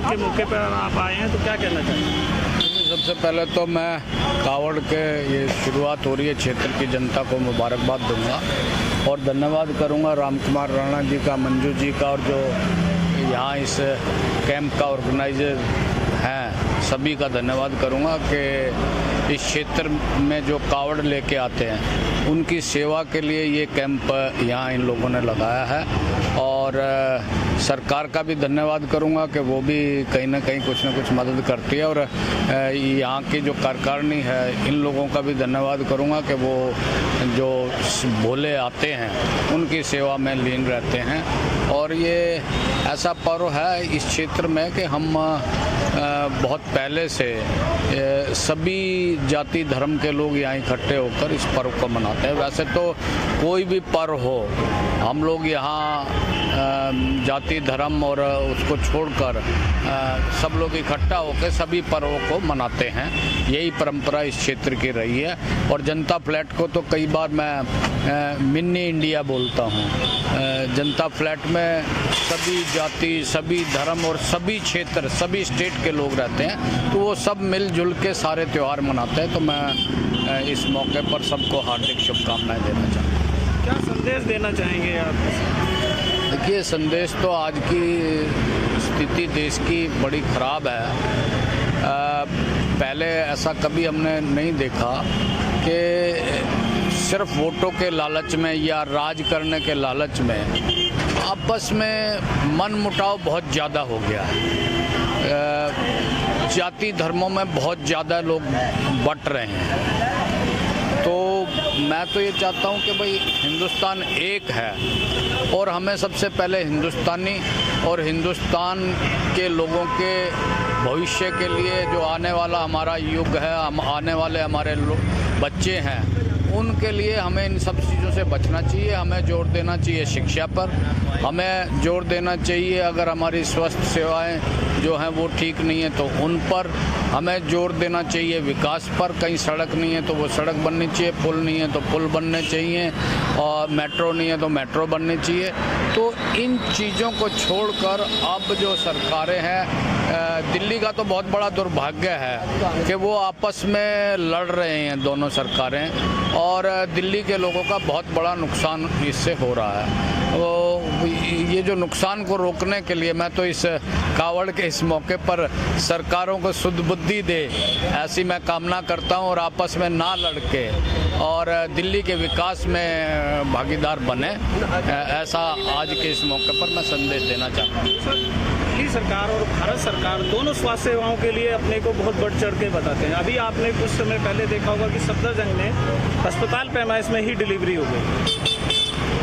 के मौके पर आप आए हैं, तो क्या कहना चाहेंगे? सबसे पहले तो मैं कावड़ के ये शुरुआत हो रही है क्षेत्र की जनता को मुबारकबाद दूंगा और धन्यवाद करूंगा रामकुमार राणा जी का, मंजू जी का, और जो यहाँ इस कैंप का ऑर्गेनाइजर हैं सभी का धन्यवाद करूंगा कि इस क्षेत्र में जो कावड़ लेके आते हैं उनकी सेवा के लिए ये कैंप यहाँ इन लोगों ने लगाया है। और सरकार का भी धन्यवाद करूंगा कि वो भी कहीं ना कहीं कुछ ना कुछ मदद करती है। और यहाँ की जो कार्यकारिणी है इन लोगों का भी धन्यवाद करूंगा कि वो जो भोले आते हैं उनकी सेवा में लीन रहते हैं। और ये ऐसा पर्व है इस क्षेत्र में कि हम बहुत पहले से सभी जाति धर्म के लोग यहाँ इकट्ठे होकर इस पर्व को मनाते हैं। वैसे तो कोई भी पर्व हो, हम लोग यहाँ जाति धर्म और उसको छोड़कर सब लोग इकट्ठा होकर सभी पर्वों को मनाते हैं। यही परंपरा इस क्षेत्र की रही है। और जनता फ्लैट को तो कई बार मैं मिनी इंडिया बोलता हूँ। जनता फ्लैट में सभी जाति, सभी धर्म और सभी क्षेत्र, सभी स्टेट के लोग रहते हैं, तो वो सब मिलजुल के सारे त्यौहार मनाते हैं। तो मैं इस मौके पर सबको हार्दिक शुभकामनाएं देना चाहता हूँ। क्या संदेश देना चाहेंगे आप? देखिए, संदेश तो आज की स्थिति देश की बड़ी ख़राब है। पहले ऐसा कभी हमने नहीं देखा कि सिर्फ वोटों के लालच में या राज करने के लालच में आपस में मनमुटाव बहुत ज़्यादा हो गया है। जाति धर्मों में बहुत ज़्यादा लोग बट रहे हैं। तो मैं तो ये चाहता हूँ कि भाई हिंदुस्तान एक है और हमें सबसे पहले हिंदुस्तानी और हिंदुस्तान के लोगों के भविष्य के लिए जो आने वाला हमारा युग है, हम आने वाले हमारे बच्चे हैं, उनके लिए हमें इन सब चीज़ों से बचना चाहिए। हमें जोर देना चाहिए शिक्षा पर, हमें जोर देना चाहिए अगर हमारी स्वास्थ्य सेवाएं जो हैं वो ठीक नहीं है तो उन पर हमें जोर देना चाहिए। विकास पर, कहीं सड़क नहीं है तो वो सड़क बननी चाहिए, पुल नहीं है तो पुल बनने चाहिए, और मेट्रो नहीं है तो मेट्रो बननी चाहिए। तो इन चीज़ों को छोड़कर अब जो सरकारें हैं, दिल्ली का तो बहुत बड़ा दुर्भाग्य है कि वो आपस में लड़ रहे हैं दोनों सरकारें, और दिल्ली के लोगों का बहुत बड़ा नुकसान इससे हो रहा है। तो ये जो नुकसान को रोकने के लिए मैं तो इस कावड़ के इस मौके पर सरकारों को शुद्ध बुद्धि दे, ऐसी मैं कामना करता हूं, और आपस में ना लड़के और दिल्ली के विकास में भागीदार बने, ऐसा आज के इस मौके पर मैं संदेश देना चाहता हूँ। दिल्ली सरकार और भारत सरकार दोनों स्वास्थ्य सेवाओं के लिए अपने को बहुत बढ़ चढ़ के बताते हैं। अभी आपने कुछ समय पहले देखा होगा कि सफदरजंग में अस्पताल पैमाइश में ही डिलीवरी हो गई।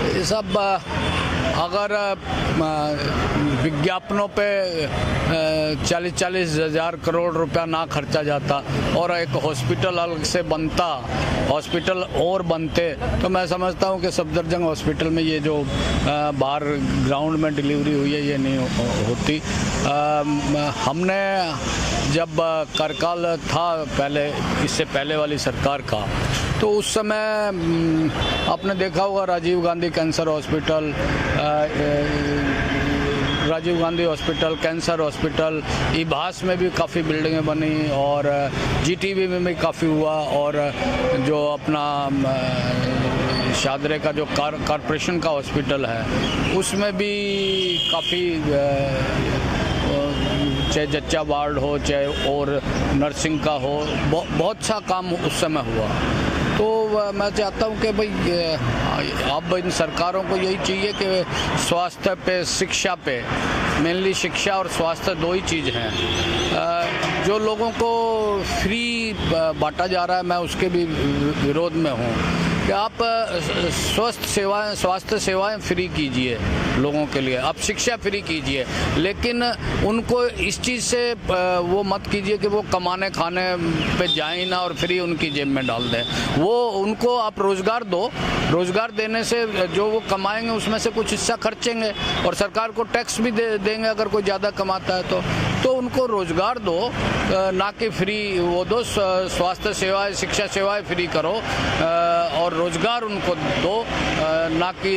ये सब अगर विज्ञापनों पे 40-40 हज़ार करोड़ रुपया ना खर्चा जाता और एक हॉस्पिटल अलग से बनता, हॉस्पिटल और बनते, तो मैं समझता हूँ कि सफदरजंग हॉस्पिटल में ये जो बाहर ग्राउंड में डिलीवरी हुई है ये नहीं होती। हमने जब कार्यकाल था पहले, इससे पहले वाली सरकार का, तो उस समय आपने देखा होगा Rajiv Gandhi cancer hospital, Rajiv Gandhi hospital, cancer hospital, इबास में भी काफ़ी बिल्डिंगें बनी और जीटीबी में भी काफ़ी हुआ, और जो अपना शादरे का जो कॉरपोरेशन का हॉस्पिटल है उसमें भी काफ़ी, चाहे जच्चा वार्ड हो चाहे और नर्सिंग का हो, बहुत सा काम उस समय हुआ। तो मैं चाहता हूँ कि भाई अब इन सरकारों को यही चाहिए कि स्वास्थ्य पे, शिक्षा पे, मेनली शिक्षा और स्वास्थ्य दो ही चीज़ हैं। जो लोगों को फ्री बांटा जा रहा है, मैं उसके भी विरोध में हूँ कि आप स्वास्थ्य सेवाएं फ्री कीजिए लोगों के लिए, आप शिक्षा फ्री कीजिए, लेकिन उनको इस चीज़ से वो मत कीजिए कि वो कमाने खाने पे जाएं ना और फ्री उनकी जेब में डाल दें। वो उनको आप रोज़गार दो, रोज़गार देने से जो वो कमाएंगे उसमें से कुछ हिस्सा खर्चेंगे, और सरकार को टैक्स भी देंगे अगर कोई ज़्यादा कमाता है तो उनको रोज़गार दो, ना कि फ्री वो दो। स्वास्थ्य सेवाएं, शिक्षा सेवाएं फ्री करो और रोज़गार उनको दो, ना कि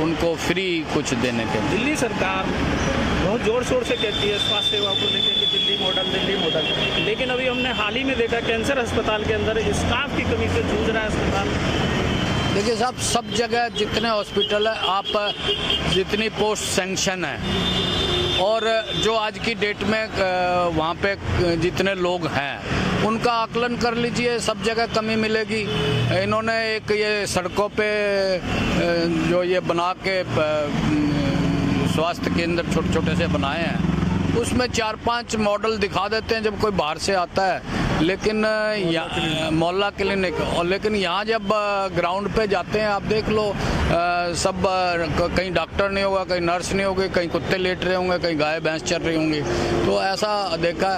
उनको फ्री कुछ देने के। दिल्ली सरकार बहुत जोर शोर से कहती है स्वास्थ्य सेवा को लेकर कि दिल्ली मॉडल, लेकिन अभी हमने हाल ही में देखा कैंसर अस्पताल के अंदर स्टाफ की कमी से जूझ रहा है अस्पताल। देखिए साहब, सब जगह जितने हॉस्पिटल है, आप जितनी पोस्ट सेंक्शन है और जो आज की डेट में वहाँ पे जितने लोग हैं उनका आकलन कर लीजिए, सब जगह कमी मिलेगी। इन्होंने एक ये सड़कों पे जो ये बना के स्वास्थ्य केंद्र छोटे छोटे से बनाए हैं, उसमें 4-5 मॉडल दिखा देते हैं जब कोई बाहर से आता है, लेकिन मोहल्ला क्लिनिक, और लेकिन यहाँ जब ग्राउंड पे जाते हैं आप देख लो, सब कहीं डॉक्टर नहीं होगा, कहीं नर्स नहीं होगी, कहीं कुत्ते लेट रहे होंगे, कहीं गाय भैंस चल रही होंगी। तो ऐसा देखा,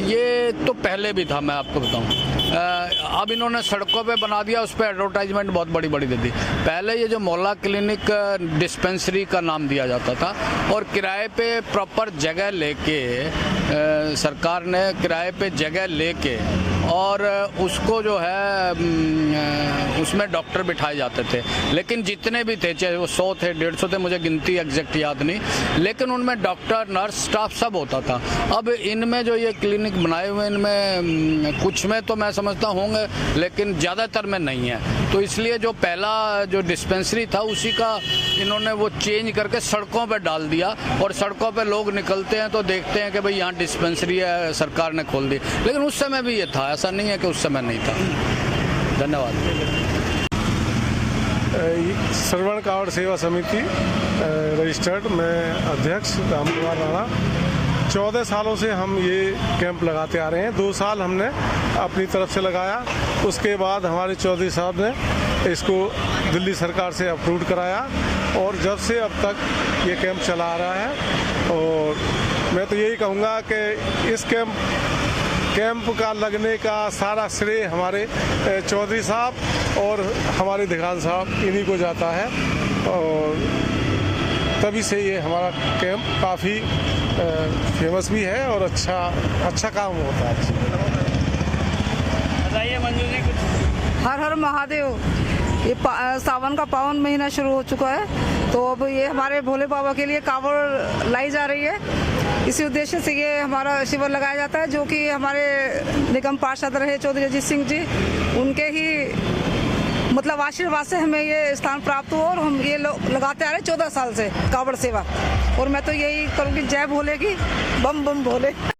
ये तो पहले भी था, मैं आपको बताऊँ। अब इन्होंने सड़कों पे बना दिया, उस पर एडवर्टाइजमेंट बहुत बड़ी बड़ी दे दी। पहले ये जो मोहल्ला क्लिनिक डिस्पेंसरी का नाम दिया जाता था और किराए पे प्रॉपर जगह लेके सरकार ने किराए पे जगह लेके और उसको जो है उसमें डॉक्टर बिठाए जाते थे, लेकिन जितने भी थे, चाहे वो 100 थे 150 थे, मुझे गिनती एग्जैक्ट याद नहीं, लेकिन उनमें डॉक्टर नर्स स्टाफ सब होता था। अब इनमें जो ये क्लिनिक बनाए हुए, इनमें कुछ में तो मैं समझता होंगे, लेकिन ज़्यादातर में नहीं है। तो इसलिए जो पहला जो डिस्पेंसरी था उसी का इन्होंने वो चेंज करके सड़कों पर डाल दिया, और सड़कों पर लोग निकलते हैं तो देखते हैं कि भाई यहाँ डिस्पेंसरी है, सरकार ने खोल दी। लेकिन उस समय भी ये था, ऐसा नहीं है कि उस समय नहीं था। धन्यवाद। श्रवण कावड़ सेवा समिति रजिस्टर्ड, मैं अध्यक्ष रामकुमार राणा। 14 सालों से हम ये कैंप लगाते आ रहे हैं। 2 साल हमने अपनी तरफ से लगाया, उसके बाद हमारे चौधरी साहब ने इसको दिल्ली सरकार से अप्रूव कराया, और जब से अब तक ये कैंप चला आ रहा है। और मैं तो यही कहूँगा कि इस कैंप का लगने का सारा श्रेय हमारे चौधरी साहब और हमारे दिखान साहब, इन्हीं को जाता है, और तभी से ये हमारा कैंप काफ़ी फेमस भी है और अच्छा काम होता है। बताइए मंजू जी कुछ। हर हर महादेव। ये सावन का पावन महीना शुरू हो चुका है, तो अब ये हमारे भोले बाबा के लिए कावड़ लाई जा रही है। इसी उद्देश्य से ये हमारा शिविर लगाया जाता है, जो कि हमारे निगम पार्षद रहे चौधरी अजीत सिंह जी, उनके ही मतलब आशीर्वाद से हमें ये स्थान प्राप्त हुआ, और हम ये लगाते आ रहे 14 साल से कावड़ सेवा। और मैं तो यही करूँगी, जय भोले की, बम बम भोले।